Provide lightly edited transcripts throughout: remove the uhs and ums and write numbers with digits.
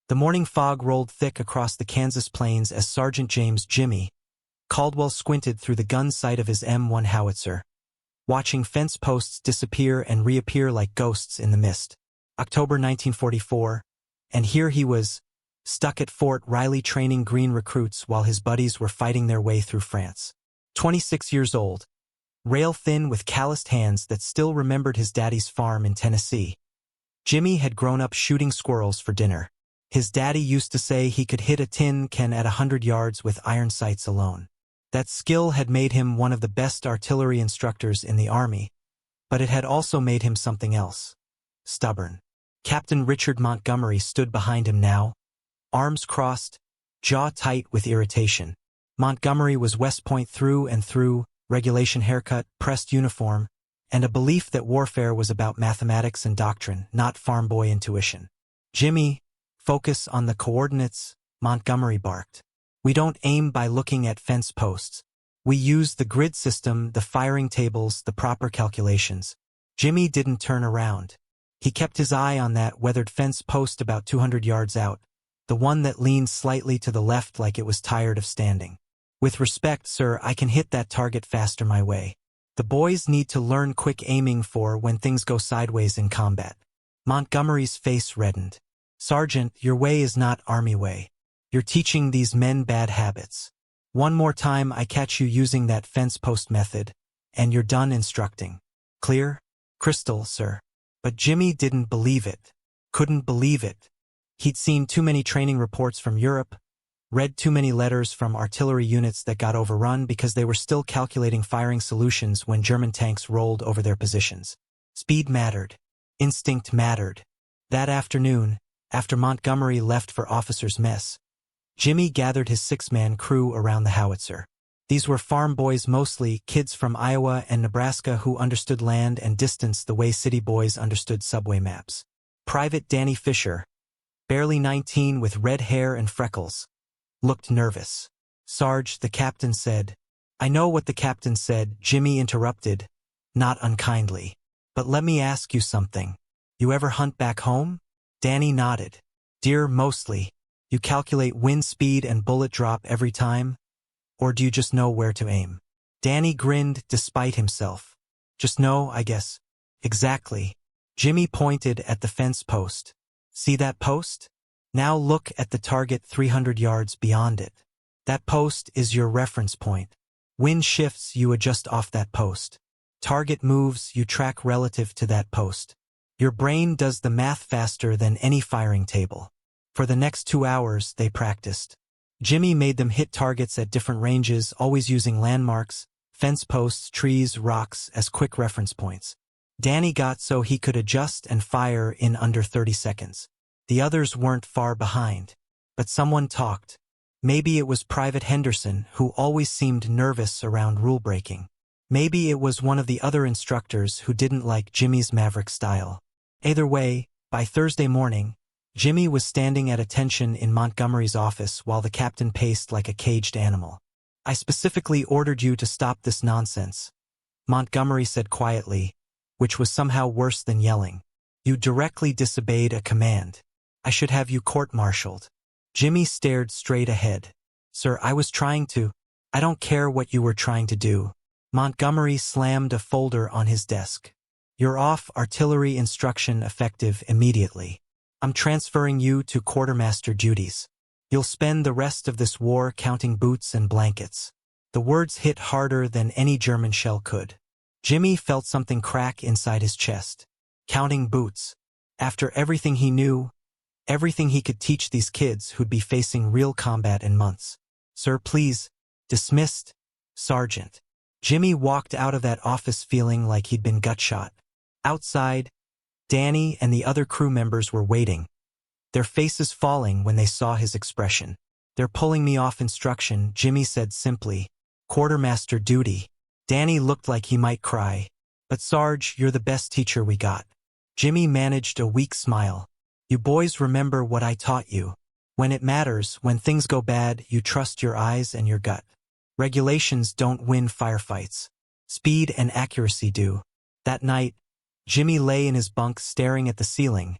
The morning fog rolled thick across the Kansas plains as Sergeant James Jimmy Caldwell squinted through the gun sight of his M1 Howitzer, watching fence posts disappear and reappear like ghosts in the mist. October 1944, and here he was, stuck at Fort Riley training green recruits while his buddies were fighting their way through France. 26 years old, rail-thin with calloused hands that still remembered his daddy's farm in Tennessee. Jimmy had grown up shooting squirrels for dinner. His daddy used to say he could hit a tin can at 100 yards with iron sights alone. That skill had made him one of the best artillery instructors in the Army, but it had also made him something else: stubborn. Captain Richard Montgomery stood behind him now, arms crossed, jaw tight with irritation. Montgomery was West Point through and through, regulation haircut, pressed uniform, and a belief that warfare was about mathematics and doctrine, not farm boy intuition. "Jimmy, focus on the coordinates," Montgomery barked. "We don't aim by looking at fence posts. We use the grid system, the firing tables, the proper calculations." Jimmy didn't turn around. He kept his eye on that weathered fence post about 200 yards out, the one that leaned slightly to the left like it was tired of standing. "With respect, sir, I can hit that target faster my way. The boys need to learn quick aiming for when things go sideways in combat." Montgomery's face reddened. "Sergeant, your way is not Army way. You're teaching these men bad habits. One more time I catch you using that fence post method, and you're done instructing. Clear?" "Crystal, sir." But Jimmy didn't believe it. Couldn't believe it. He'd seen too many training reports from Europe, read too many letters from artillery units that got overrun because they were still calculating firing solutions when German tanks rolled over their positions. Speed mattered. Instinct mattered. That afternoon, after Montgomery left for officers' mess, Jimmy gathered his 6-man crew around the Howitzer. These were farm boys mostly, kids from Iowa and Nebraska who understood land and distance the way city boys understood subway maps. Private Danny Fisher, barely 19 with red hair and freckles, looked nervous. "Sarge," the captain said. "I know what the captain said," Jimmy interrupted, not unkindly. "But let me ask you something. You ever hunt back home?" Danny nodded. "Deer mostly. You calculate wind speed and bullet drop every time? Or do you just know where to aim?" Danny grinned despite himself. "Just know, I guess." "Exactly." Jimmy pointed at the fence post. "See that post? Now look at the target 300 yards beyond it. That post is your reference point. Wind shifts, you adjust off that post. Target moves, you track relative to that post. Your brain does the math faster than any firing table." For the next 2 hours, they practiced. Jimmy made them hit targets at different ranges, always using landmarks, fence posts, trees, rocks as quick reference points. Danny got so he could adjust and fire in under 30 seconds. The others weren't far behind. But someone talked. Maybe it was Private Henderson, who always seemed nervous around rule-breaking. Maybe it was one of the other instructors who didn't like Jimmy's maverick style. Either way, by Thursday morning, Jimmy was standing at attention in Montgomery's office while the captain paced like a caged animal. "I specifically ordered you to stop this nonsense," Montgomery said quietly, which was somehow worse than yelling. "You directly disobeyed a command. I should have you court-martialed." Jimmy stared straight ahead. "Sir, I was trying to—" "I don't care what you were trying to do." Montgomery slammed a folder on his desk. "You're off artillery instruction effective immediately. I'm transferring you to quartermaster duties. You'll spend the rest of this war counting boots and blankets." The words hit harder than any German shell could. Jimmy felt something crack inside his chest. Counting boots. After everything he knew, everything he could teach these kids who'd be facing real combat in months. "Sir, please." "Dismissed, Sergeant." Jimmy walked out of that office feeling like he'd been gut-shot. Outside, Danny and the other crew members were waiting, their faces falling when they saw his expression. "They're pulling me off instruction," Jimmy said simply. "Quartermaster duty." Danny looked like he might cry. "But Sarge, you're the best teacher we got." Jimmy managed a weak smile. "You boys remember what I taught you. When it matters, when things go bad, you trust your eyes and your gut. Regulations don't win firefights. Speed and accuracy do." That night, Jimmy lay in his bunk staring at the ceiling,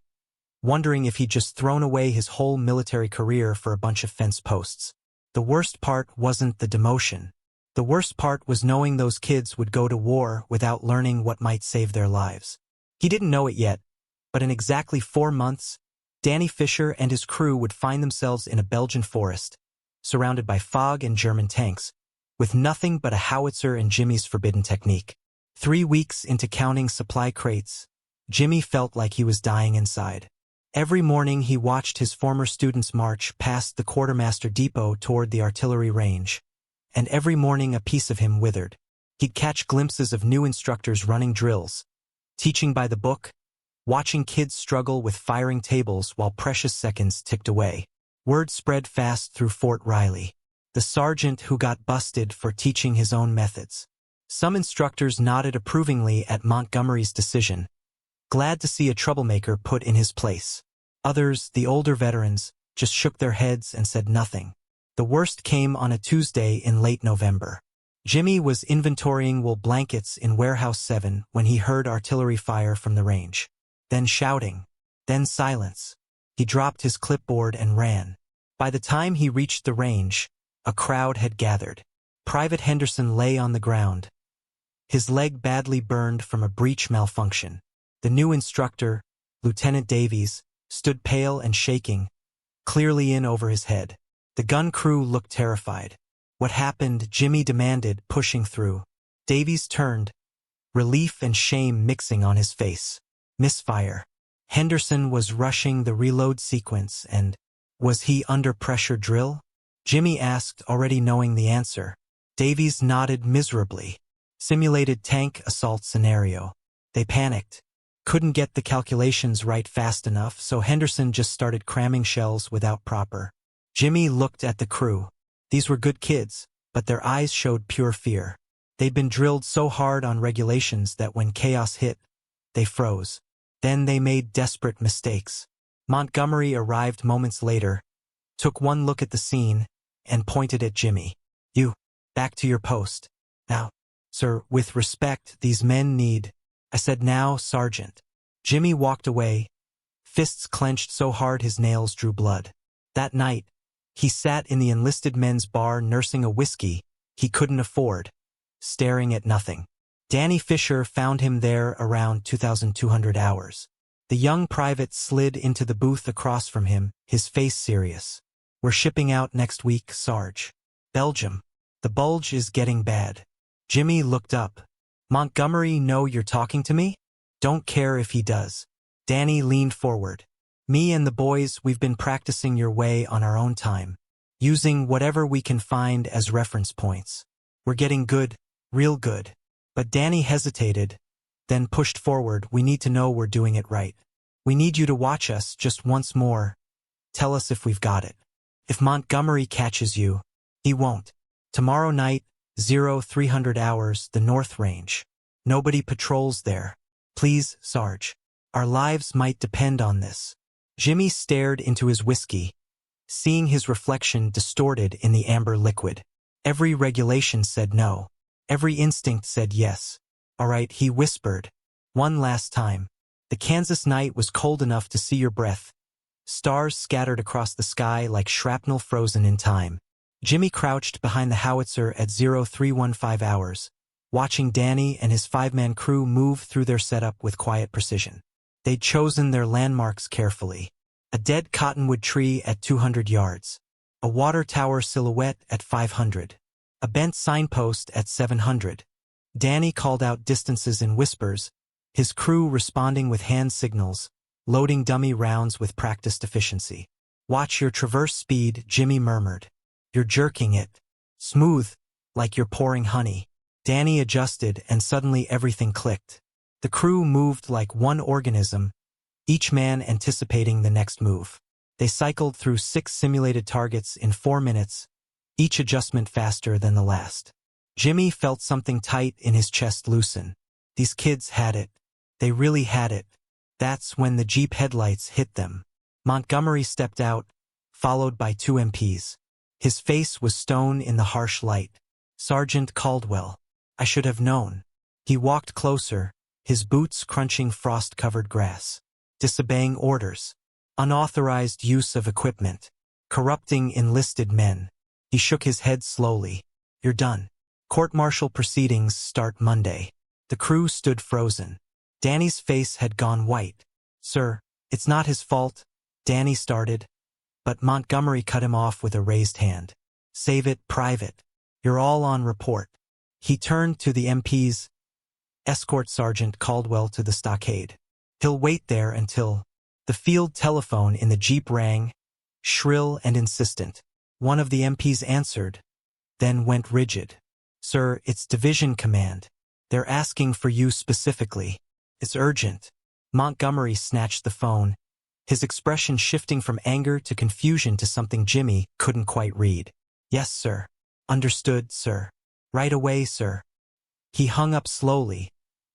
wondering if he'd just thrown away his whole military career for a bunch of fence posts. The worst part wasn't the demotion. The worst part was knowing those kids would go to war without learning what might save their lives. He didn't know it yet, but in exactly 4 months, Danny Fisher and his crew would find themselves in a Belgian forest, surrounded by fog and German tanks, with nothing but a howitzer and Jimmy's forbidden technique. 3 weeks into counting supply crates, Jimmy felt like he was dying inside. Every morning he watched his former students march past the quartermaster depot toward the artillery range, and every morning a piece of him withered. He'd catch glimpses of new instructors running drills, teaching by the book, watching kids struggle with firing tables while precious seconds ticked away. Word spread fast through Fort Riley. The sergeant who got busted for teaching his own methods. Some instructors nodded approvingly at Montgomery's decision, glad to see a troublemaker put in his place. Others, the older veterans, just shook their heads and said nothing. The worst came on a Tuesday in late November. Jimmy was inventorying wool blankets in Warehouse 7 when he heard artillery fire from the range. Then shouting. Then silence. He dropped his clipboard and ran. By the time he reached the range, a crowd had gathered. Private Henderson lay on the ground, his leg badly burned from a breech malfunction. The new instructor, Lieutenant Davies, stood pale and shaking, clearly in over his head. The gun crew looked terrified. What happened? Jimmy demanded, pushing through. Davies turned, relief and shame mixing on his face. Misfire. Henderson was rushing the reload sequence and, was he under pressure drill? Jimmy asked, already knowing the answer. Davies nodded miserably. Simulated tank assault scenario. They panicked. Couldn't get the calculations right fast enough, so Henderson just started cramming shells without proper. Jimmy looked at the crew. These were good kids, but their eyes showed pure fear. They'd been drilled so hard on regulations that when chaos hit, they froze. Then they made desperate mistakes. Montgomery arrived moments later, took one look at the scene, and pointed at Jimmy. You, back to your post. Now, sir, with respect, these men need... I said, now, Sergeant. Jimmy walked away, fists clenched so hard his nails drew blood. That night, he sat in the enlisted men's bar nursing a whiskey he couldn't afford, staring at nothing. Danny Fisher found him there around 2,200 hours. The young private slid into the booth across from him, his face serious. We're shipping out next week, Sarge. Belgium. The bulge is getting bad. Jimmy looked up. Montgomery know you're talking to me? Don't care if he does. Danny leaned forward. Me and the boys, we've been practicing your way on our own time, using whatever we can find as reference points. We're getting good, real good. But Danny hesitated, then pushed forward. We need to know we're doing it right. We need you to watch us just once more. Tell us if we've got it. If Montgomery catches you, he won't. Tomorrow night, 0300 hours, the North Range. Nobody patrols there. Please, Sarge. Our lives might depend on this. Jimmy stared into his whiskey, seeing his reflection distorted in the amber liquid. Every regulation said no. Every instinct said yes. All right, he whispered. One last time. The Kansas night was cold enough to see your breath. Stars scattered across the sky like shrapnel frozen in time. Jimmy crouched behind the howitzer at 0315 hours, watching Danny and his 5-man crew move through their setup with quiet precision. They'd chosen their landmarks carefully. A dead cottonwood tree at 200 yards. A water tower silhouette at 500. A bent signpost at 700. Danny called out distances in whispers, his crew responding with hand signals, loading dummy rounds with practiced efficiency. Watch your traverse speed, Jimmy murmured. You're jerking it. Smooth, like you're pouring honey. Danny adjusted and suddenly everything clicked. The crew moved like one organism, each man anticipating the next move. They cycled through 6 simulated targets in 4 minutes, each adjustment faster than the last. Jimmy felt something tight in his chest loosen. These kids had it. They really had it. That's when the Jeep headlights hit them. Montgomery stepped out, followed by 2 MPs. His face was stone in the harsh light. Sergeant Caldwell. I should have known. He walked closer, his boots crunching frost-covered grass. Disobeying orders. Unauthorized use of equipment. Corrupting enlisted men. He shook his head slowly. You're done. Court-martial proceedings start Monday. The crew stood frozen. Danny's face had gone white. Sir, it's not his fault, Danny started, but Montgomery cut him off with a raised hand. Save it, Private. You're all on report. He turned to the MPs. Escort Sergeant Caldwell to the stockade. He'll wait there until... The field telephone in the jeep rang, shrill and insistent. One of the MPs answered, then went rigid. Sir, it's Division Command. They're asking for you specifically. It's urgent. Montgomery snatched the phone, his expression shifting from anger to confusion to something Jimmy couldn't quite read. Yes, sir. Understood, sir. Right away, sir. He hung up slowly,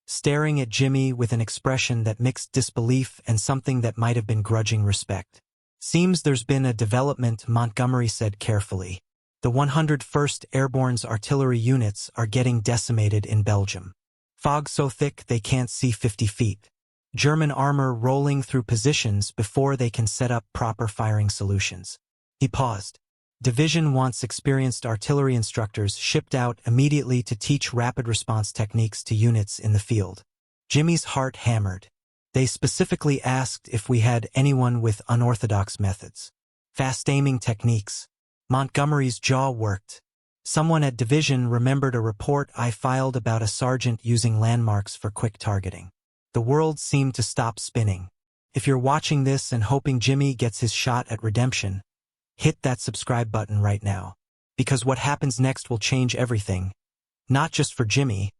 staring at Jimmy with an expression that mixed disbelief and something that might have been grudging respect. Seems there's been a development, Montgomery said carefully. The 101st Airborne's artillery units are getting decimated in Belgium. Fog so thick they can't see 50 feet. German armor rolling through positions before they can set up proper firing solutions. He paused. Division wants experienced artillery instructors shipped out immediately to teach rapid response techniques to units in the field. Jimmy's heart hammered. They specifically asked if we had anyone with unorthodox methods. Fast aiming techniques. Montgomery's jaw worked. Someone at Division remembered a report I filed about a sergeant using landmarks for quick targeting. The world seemed to stop spinning. If you're watching this and hoping Jimmy gets his shot at redemption, hit that subscribe button right now. Because what happens next will change everything. Not just for Jimmy,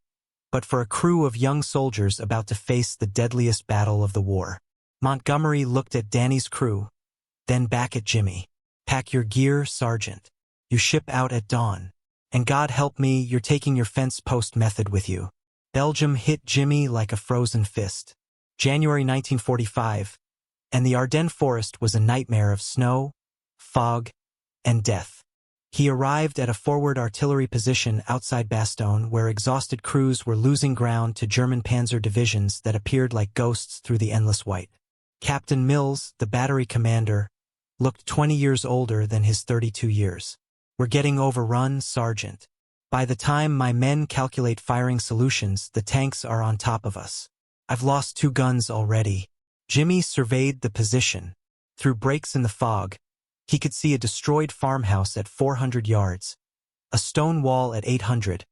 but for a crew of young soldiers about to face the deadliest battle of the war. Montgomery looked at Danny's crew, then back at Jimmy. Pack your gear, Sergeant. You ship out at dawn. And God help me, you're taking your fence post method with you. Belgium hit Jimmy like a frozen fist. January 1945, and the Ardennes forest was a nightmare of snow, fog, and death. He arrived at a forward artillery position outside Bastogne where exhausted crews were losing ground to German panzer divisions that appeared like ghosts through the endless white. Captain Mills, the battery commander, looked 20 years older than his 32 years. We're getting overrun, Sergeant. By the time my men calculate firing solutions, the tanks are on top of us. I've lost 2 guns already. Jimmy surveyed the position. Through breaks in the fog, he could see a destroyed farmhouse at 400 yards, a stone wall at 800,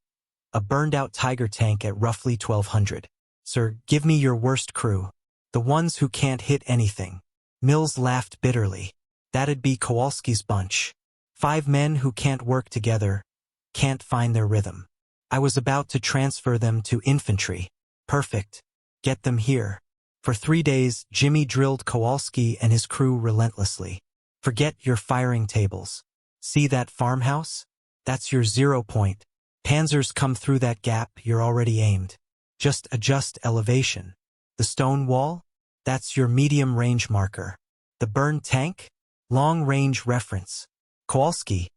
a burned-out Tiger tank at roughly 1200. Sir, give me your worst crew. The ones who can't hit anything. Mills laughed bitterly. That'd be Kowalski's bunch. 5 men who can't work together, can't find their rhythm. I was about to transfer them to infantry. Perfect. Get them here. For 3 days, Jimmy drilled Kowalski and his crew relentlessly. Forget your firing tables. See that farmhouse? That's your 0 point. Panzers come through that gap, you're already aimed. Just adjust elevation. The stone wall? That's your medium range marker. The burned tank? Long range reference. Kowalski,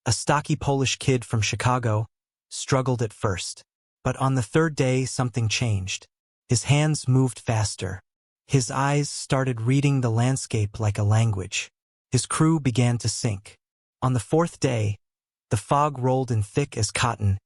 a stocky Polish kid from Chicago, struggled at first. But on the 3rd day, something changed. His hands moved faster. His eyes started reading the landscape like a language. His crew began to sink. On the 4th day, the fog rolled in thick as cotton,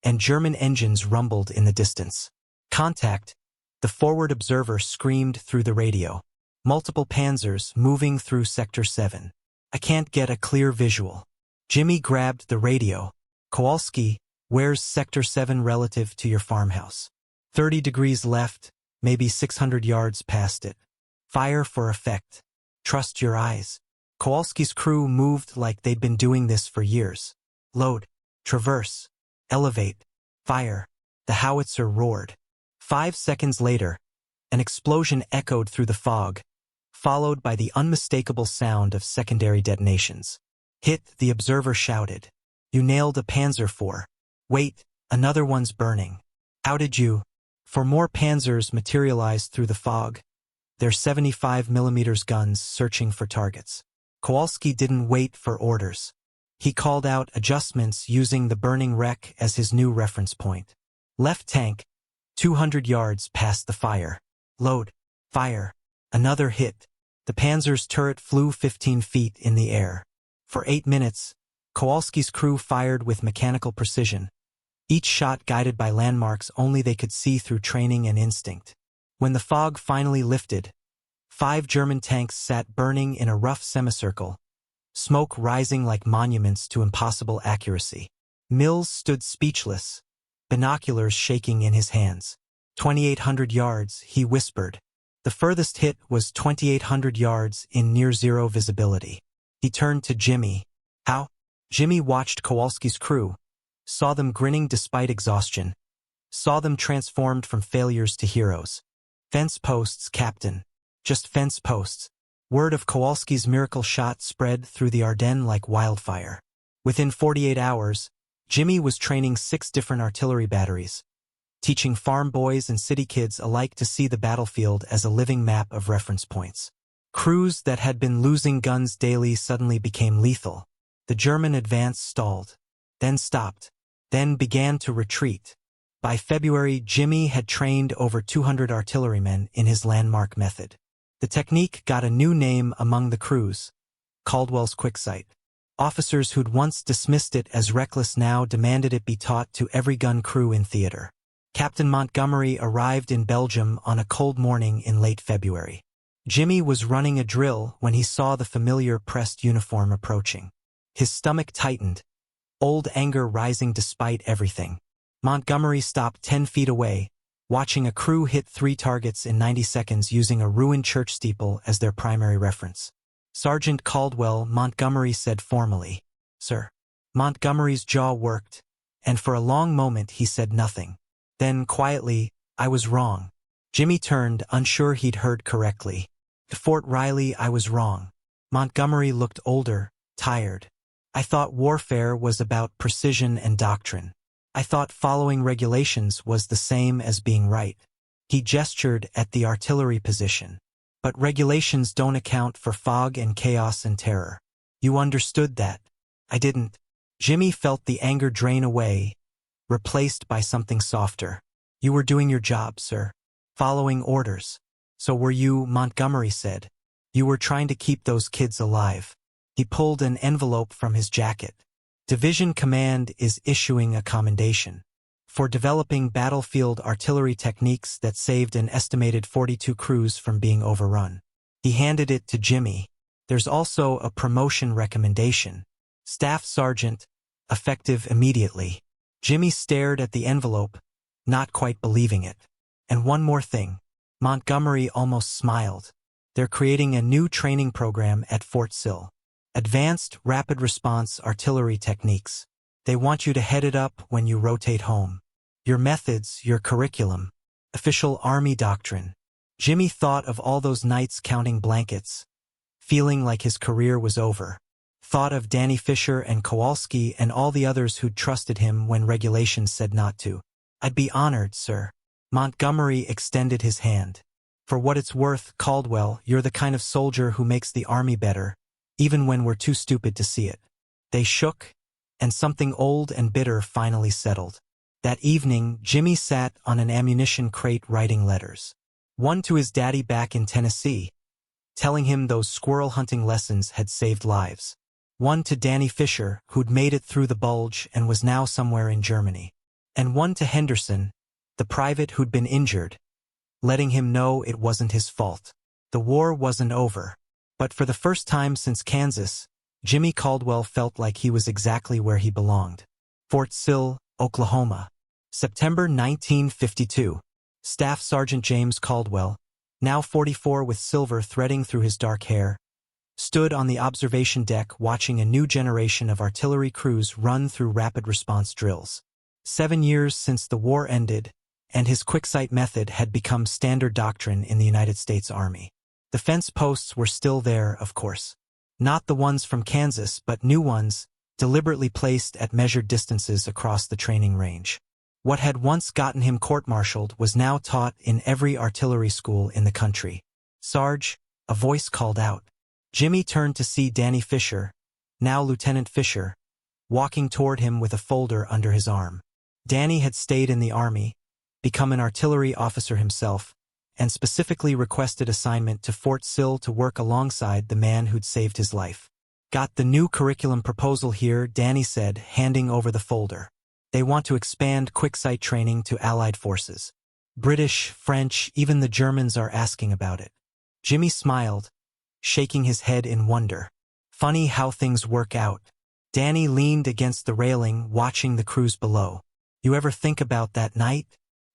and German engines rumbled in the distance. Contact, the forward observer screamed through the radio. Multiple panzers moving through Sector 7. I can't get a clear visual. Jimmy grabbed the radio. Kowalski, where's Sector 7 relative to your farmhouse? 30 degrees left, maybe 600 yards past it. Fire for effect. Trust your eyes. Kowalski's crew moved like they'd been doing this for years. Load, traverse, elevate, fire. The howitzer roared. 5 seconds later, an explosion echoed through the fog, followed by the unmistakable sound of secondary detonations. Hit, the observer shouted. You nailed a Panzer IV. Wait, another one's burning. How did you? For more Panzers materialized through the fog, their 75mm guns searching for targets. Kowalski didn't wait for orders. He called out adjustments using the burning wreck as his new reference point. Left tank, 200 yards past the fire. Load, fire. Another hit. The Panzers turret flew 15 feet in the air. For 8 minutes, Kowalski's crew fired with mechanical precision, each shot guided by landmarks only they could see through training and instinct. When the fog finally lifted, 5 German tanks sat burning in a rough semicircle, smoke rising like monuments to impossible accuracy. Mills stood speechless, binoculars shaking in his hands. 2,800 yards, he whispered. The furthest hit was 2,800 yards in near-zero visibility. He turned to Jimmy. How? Jimmy watched Kowalski's crew, saw them grinning despite exhaustion, saw them transformed from failures to heroes. Fence posts, Captain. Just fence posts. Word of Kowalski's miracle shot spread through the Ardennes like wildfire. Within 48 hours, Jimmy was training 6 different artillery batteries, teaching farm boys and city kids alike to see the battlefield as a living map of reference points. Crews that had been losing guns daily suddenly became lethal. The German advance stalled, then stopped, then began to retreat. By February, Jimmy had trained over 200 artillerymen in his landmark method. The technique got a new name among the crews, Caldwell's Quicksight. Officers who'd once dismissed it as reckless now demanded it be taught to every gun crew in theater. Captain Montgomery arrived in Belgium on a cold morning in late February. Jimmy was running a drill when he saw the familiar pressed uniform approaching. His stomach tightened, old anger rising despite everything. Montgomery stopped 10 feet away, watching a crew hit 3 targets in 90 seconds using a ruined church steeple as their primary reference. Sergeant Caldwell, Montgomery said formally. Sir. Montgomery's jaw worked, and for a long moment he said nothing. Then, quietly, I was wrong. Jimmy turned, unsure he'd heard correctly. To Fort Riley, I was wrong. Montgomery looked older, tired. I thought warfare was about precision and doctrine. I thought following regulations was the same as being right. He gestured at the artillery position. But regulations don't account for fog and chaos and terror. You understood that. I didn't. Jimmy felt the anger drain away, replaced by something softer. You were doing your job, sir. Following orders. So were you, Montgomery said. You were trying to keep those kids alive. He pulled an envelope from his jacket. Division Command is issuing a commendation for developing battlefield artillery techniques that saved an estimated 42 crews from being overrun. He handed it to Jimmy. There's also a promotion recommendation. Staff Sergeant, effective immediately. Jimmy stared at the envelope, not quite believing it. And one more thing. Montgomery almost smiled. They're creating a new training program at Fort Sill. Advanced Rapid Response Artillery Techniques. They want you to head it up when you rotate home. Your methods, your curriculum. Official Army doctrine. Jimmy thought of all those nights counting blankets, feeling like his career was over. Thought of Danny Fisher and Kowalski and all the others who'd trusted him when regulations said not to. I'd be honored, sir. Montgomery extended his hand. For what it's worth, Caldwell, you're the kind of soldier who makes the Army better, even when we're too stupid to see it. They shook, and something old and bitter finally settled. That evening, Jimmy sat on an ammunition crate writing letters. One to his daddy back in Tennessee, telling him those squirrel hunting lessons had saved lives. One to Danny Fisher, who'd made it through the bulge and was now somewhere in Germany. And one to Henderson, the private who'd been injured, letting him know it wasn't his fault. The war wasn't over. But for the first time since Kansas, Jimmy Caldwell felt like he was exactly where he belonged. Fort Sill, Oklahoma. September 1952. Staff Sergeant James Caldwell, now 44 with silver threading through his dark hair, stood on the observation deck watching a new generation of artillery crews run through rapid response drills. 7 years since the war ended, and his quicksight method had become standard doctrine in the United States Army. The fence posts were still there, of course. Not the ones from Kansas, but new ones, deliberately placed at measured distances across the training range. What had once gotten him court-martialed was now taught in every artillery school in the country. Sarge, a voice called out. Jimmy turned to see Danny Fisher, now Lieutenant Fisher, walking toward him with a folder under his arm. Danny had stayed in the Army, become an artillery officer himself, and specifically requested assignment to Fort Sill to work alongside the man who'd saved his life. Got the new curriculum proposal here, Danny said, handing over the folder. They want to expand quick-sight training to Allied forces. British, French, even the Germans are asking about it. Jimmy smiled, shaking his head in wonder. Funny how things work out. Danny leaned against the railing, watching the cruise below. You ever think about that night?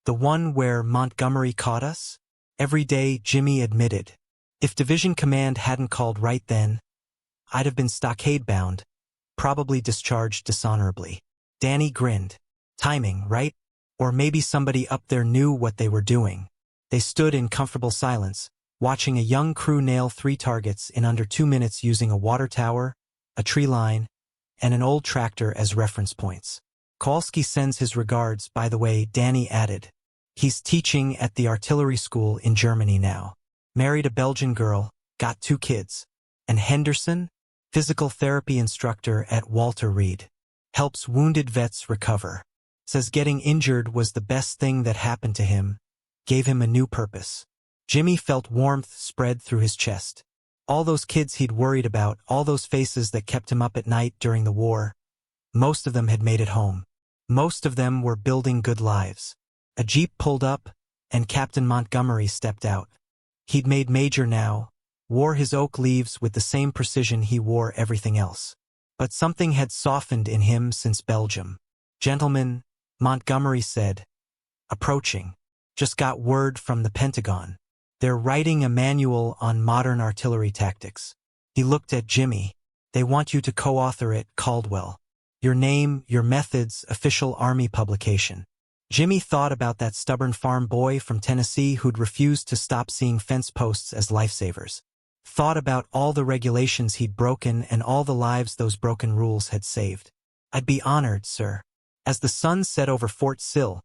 The one where Montgomery caught us? Every day, Jimmy admitted. If Division Command hadn't called right then, I'd have been stockade-bound, probably discharged dishonorably. Danny grinned. Timing, right? Or maybe somebody up there knew what they were doing. They stood in comfortable silence, watching a young crew nail 3 targets in under 2 minutes using a water tower, a tree line, and an old tractor as reference points. Kowalski sends his regards, by the way, Danny added. He's teaching at the artillery school in Germany now. Married a Belgian girl, got 2 kids. And Henderson, physical therapy instructor at Walter Reed. Helps wounded vets recover. Says getting injured was the best thing that happened to him. Gave him a new purpose. Jimmy felt warmth spread through his chest. All those kids he'd worried about, all those faces that kept him up at night during the war. Most of them had made it home. Most of them were building good lives. A jeep pulled up, and Captain Montgomery stepped out. He'd made major now, wore his oak leaves with the same precision he wore everything else. But something had softened in him since Belgium. Gentlemen, Montgomery said. Approaching. Just got word from the Pentagon. They're writing a manual on modern artillery tactics. He looked at Jimmy. They want you to co-author it, Caldwell. Your name, your methods, official Army publication. Jimmy thought about that stubborn farm boy from Tennessee who'd refused to stop seeing fence posts as lifesavers. Thought about all the regulations he'd broken and all the lives those broken rules had saved. I'd be honored, sir. As the sun set over Fort Sill,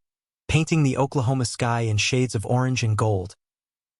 painting the Oklahoma sky in shades of orange and gold,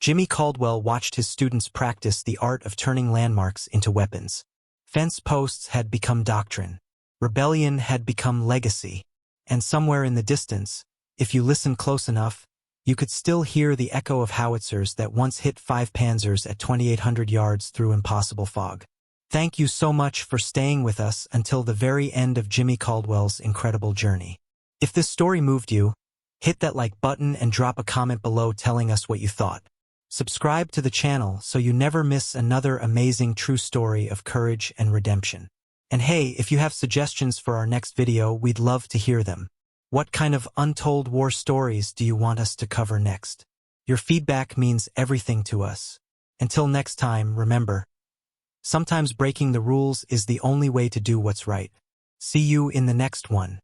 Jimmy Caldwell watched his students practice the art of turning landmarks into weapons. Fence posts had become doctrine. Rebellion had become legacy. And somewhere in the distance, if you listened close enough, you could still hear the echo of howitzers that once hit 5 Panzers at 2,800 yards through impossible fog. Thank you so much for staying with us until the very end of Jimmy Caldwell's incredible journey. If this story moved you, hit that like button and drop a comment below telling us what you thought. Subscribe to the channel so you never miss another amazing true story of courage and redemption. And hey, if you have suggestions for our next video, we'd love to hear them. What kind of untold war stories do you want us to cover next? Your feedback means everything to us. Until next time, remember, sometimes breaking the rules is the only way to do what's right. See you in the next one.